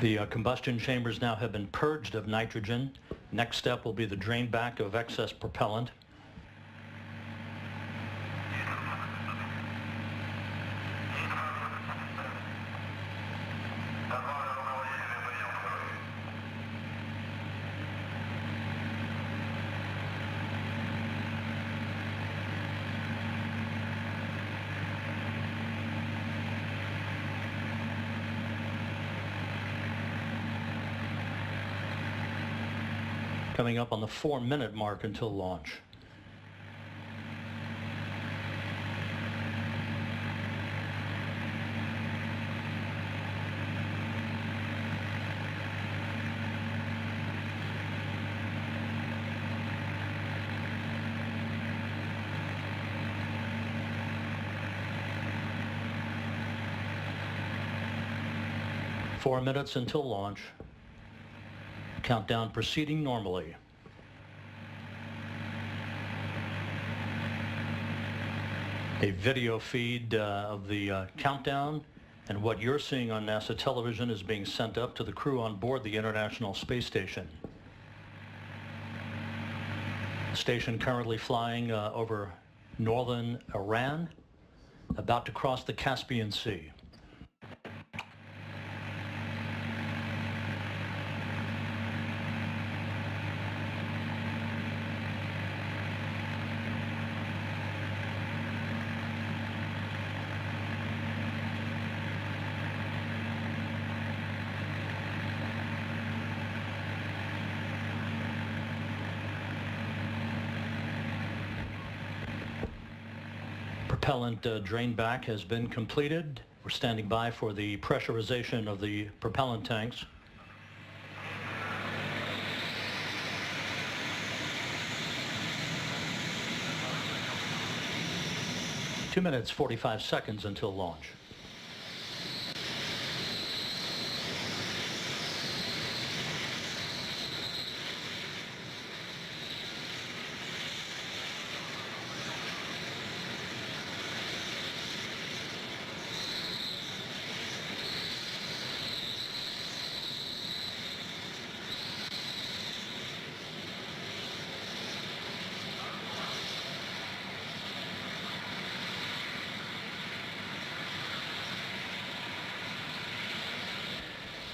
The combustion chambers now have been purged of nitrogen. Next step will be the drain back of excess propellant. Coming up on the 4-minute mark until launch. Four minutes until launch. Countdown proceeding normally. A video feed of the countdown and what you're seeing on NASA television is being sent up to the crew on board the International Space Station. The station currently flying over northern Iran, about to cross the Caspian Sea. Propellant drain back has been completed. We're standing by for the pressurization of the propellant tanks. Two minutes, 45 seconds until launch.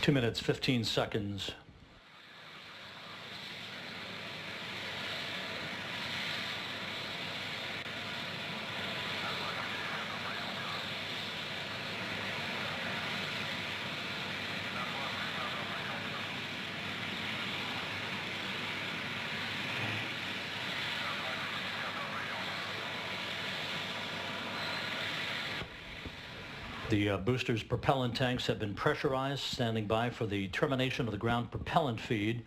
Two minutes, 15 seconds. The booster's propellant tanks have been pressurized, standing by for the termination of the ground propellant feed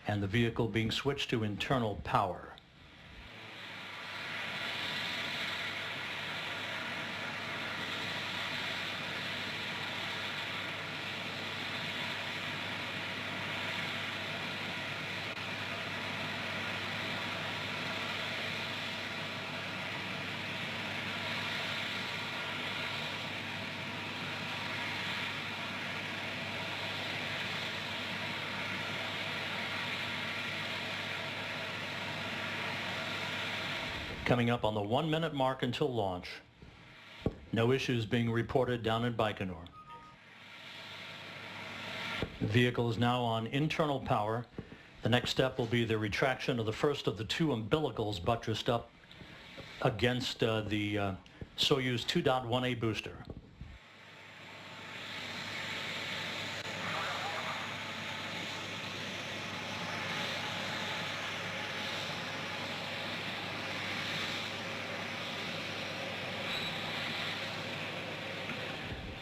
and the vehicle being switched to internal power. Coming up on the 1-minute mark until launch. No issues being reported down in Baikonur. The vehicle is now on internal power. The next step will be the retraction of the first of the two umbilicals buttressed up against the Soyuz 2.1A booster.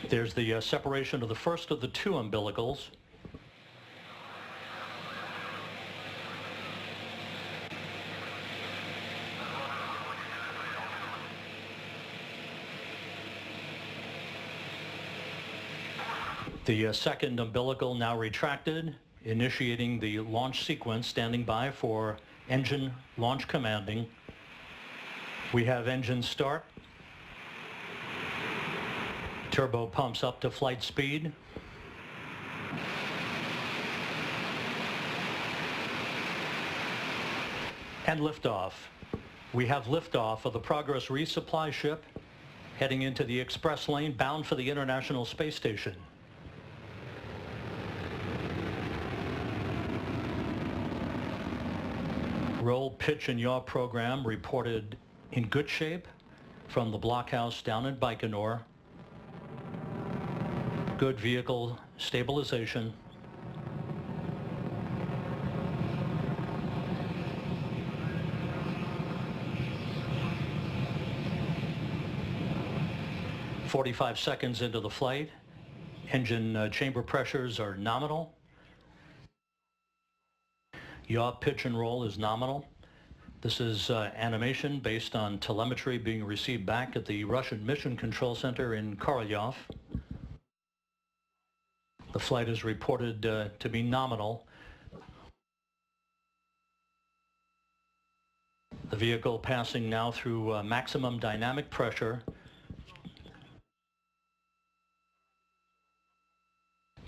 There's the separation of the first of the two umbilicals. The second umbilical now retracted, initiating the launch sequence, standing by for engine launch commanding. We have engine start. Turbo pumps up to flight speed. And liftoff. We have liftoff of the Progress resupply ship heading into the express lane bound for the International Space Station. Roll, pitch, and yaw program reported in good shape from the blockhouse down in Baikonur. Good vehicle stabilization. "45 seconds into the flight. Engine chamber pressures are nominal. Yaw, pitch, and roll is nominal. This is animation based on telemetry being received back at the Russian Mission Control Center in Korolyov. The flight is reported to be nominal. The vehicle passing now through maximum dynamic pressure.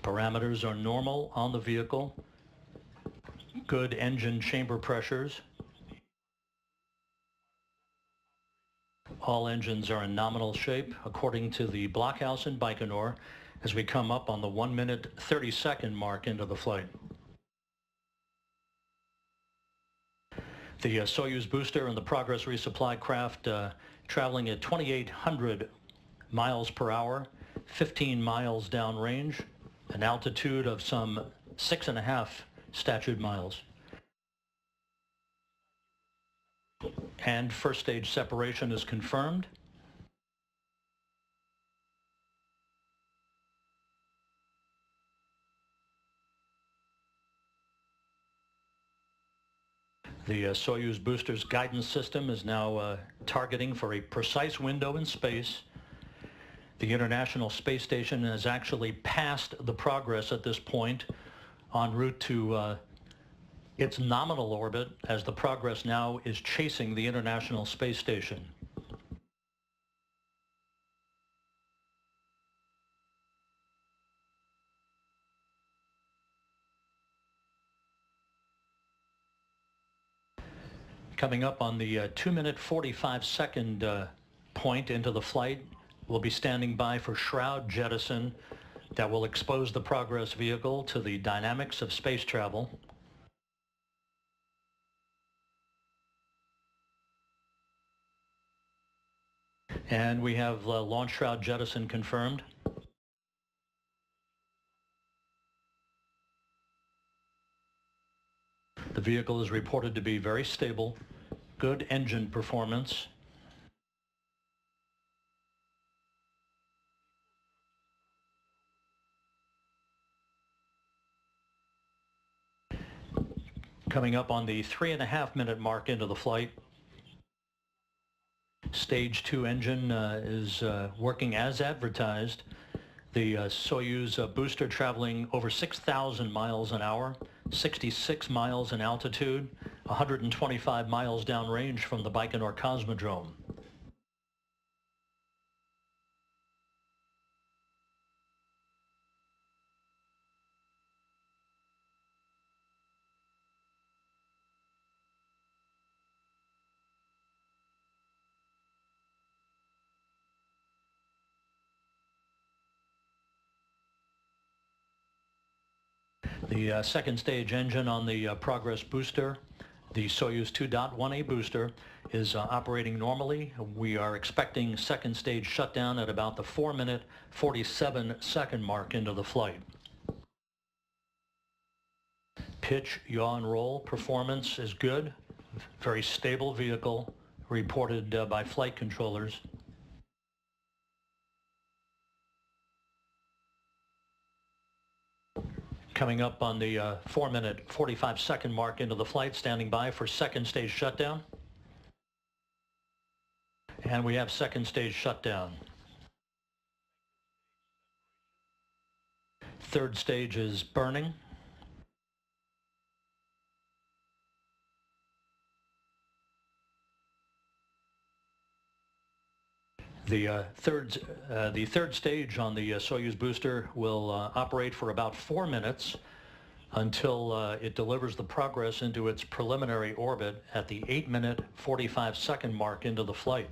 Parameters are normal on the vehicle. Good engine chamber pressures. All engines are in nominal shape according to the blockhouse in Baikonur as we come up on the 1-minute 30-second mark into the flight. The Soyuz booster and the Progress resupply craft traveling at 2,800 miles per hour, 15 miles downrange, an altitude of some 6.5 statute miles. And first stage separation is confirmed. The Soyuz booster's guidance system is now targeting for a precise window in space. The International Space Station has actually passed the Progress at this point en route to its nominal orbit as the Progress now is chasing the International Space Station. Coming up on the 2-minute 45-second point into the flight, we'll be standing by for shroud jettison that will expose the Progress vehicle to the dynamics of space travel. And we have launch shroud jettison confirmed. The vehicle is reported to be very stable, good engine performance. Coming up on the 3.5-minute mark into the flight. Stage 2 engine is working as advertised. The Soyuz booster traveling over 6,000 miles an hour, 66 miles in altitude, 125 miles downrange from the Baikonur Cosmodrome. The second stage engine on the Progress booster, the Soyuz 2.1A booster, is operating normally. We are expecting second stage shutdown at about the 4-minute 47-second mark into the flight. Pitch, yaw, and roll performance is good. Very stable vehicle reported by flight controllers. Coming up on the 4-minute 45-second mark into the flight, standing by for second stage shutdown. And we have second stage shutdown. Third stage is burning. The third stage on the Soyuz booster will operate for about 4 minutes until it delivers the Progress into its preliminary orbit at the 8-minute 45-second mark into the flight.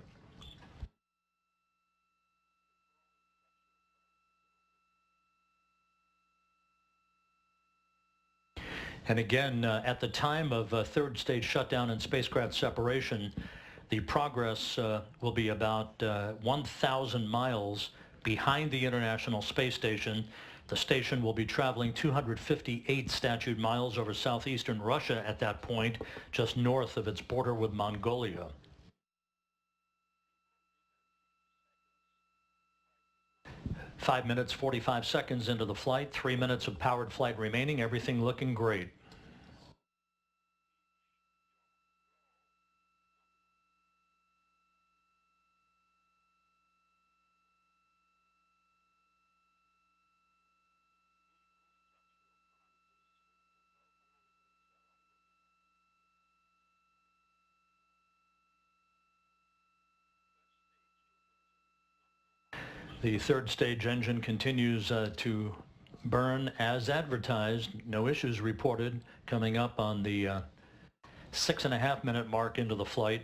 And again, at the time of third stage shutdown and spacecraft separation, the Progress will be about 1,000 miles behind the International Space Station. The station will be traveling 258 statute miles over southeastern Russia at that point, just north of its border with Mongolia. Five minutes, 45 seconds into the flight, 3 minutes of powered flight remaining, everything looking great. The third stage engine continues to burn as advertised. No issues reported. Coming up on the 6.5 minute mark into the flight.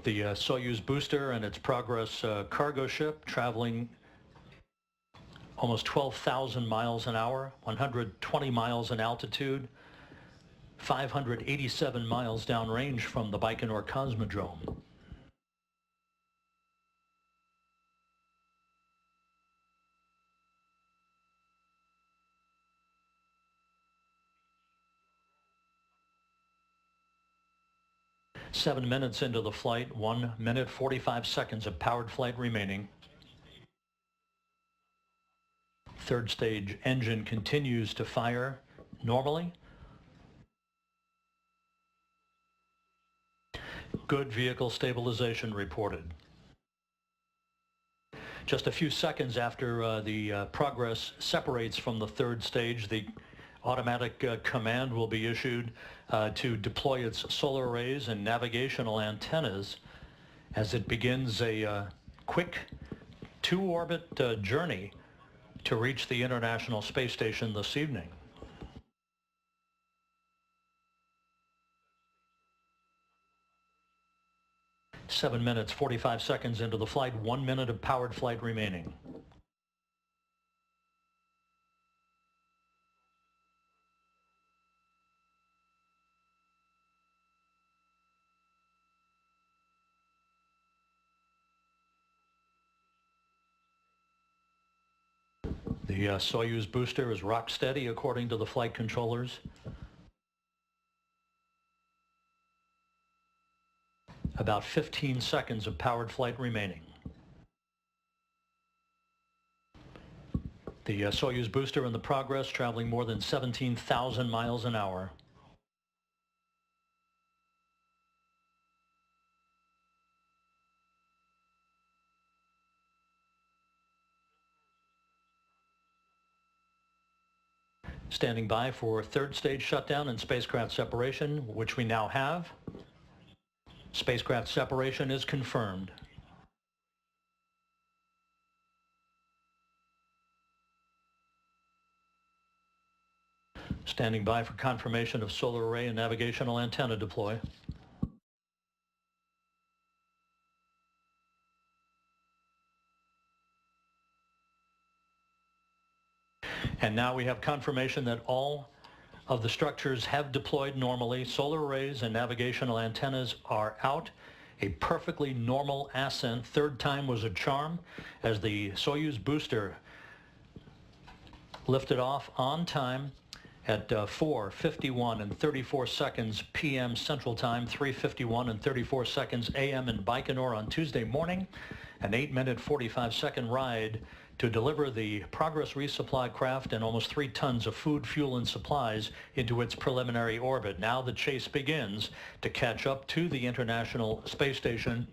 The Soyuz booster and its Progress cargo ship traveling almost 12,000 miles an hour, 120 miles in altitude, 587 miles downrange from the Baikonur Cosmodrome. Seven minutes into the flight, 1 minute 45 seconds of powered flight remaining. Third stage engine continues to fire normally. Good vehicle stabilization reported. Just a few seconds after the Progress separates from the third stage, the automatic command will be issued to deploy its solar arrays and navigational antennas as it begins a quick two-orbit journey to reach the International Space Station this evening. 7 minutes, 45 seconds into the flight, 1 minute of powered flight remaining. The Soyuz booster is rock steady according to the flight controllers. About 15 seconds of powered flight remaining. The Soyuz booster and the Progress traveling more than 17,000 miles an hour. Standing by for third stage shutdown and spacecraft separation, which we now have. Spacecraft separation is confirmed. Standing by for confirmation of solar array and navigational antenna deploy. And now we have confirmation that all of the structures have deployed normally. Solar arrays and navigational antennas are out. A perfectly normal ascent. Third time was a charm as the Soyuz booster lifted off on time at 4:51 and 34 seconds p.m. Central Time, 3:51 and 34 seconds a.m. in Baikonur on Tuesday morning. An 8-minute 45-second ride to deliver the Progress resupply craft and almost 3 tons of food, fuel, and supplies into its preliminary orbit. Now the chase begins to catch up to the International Space Station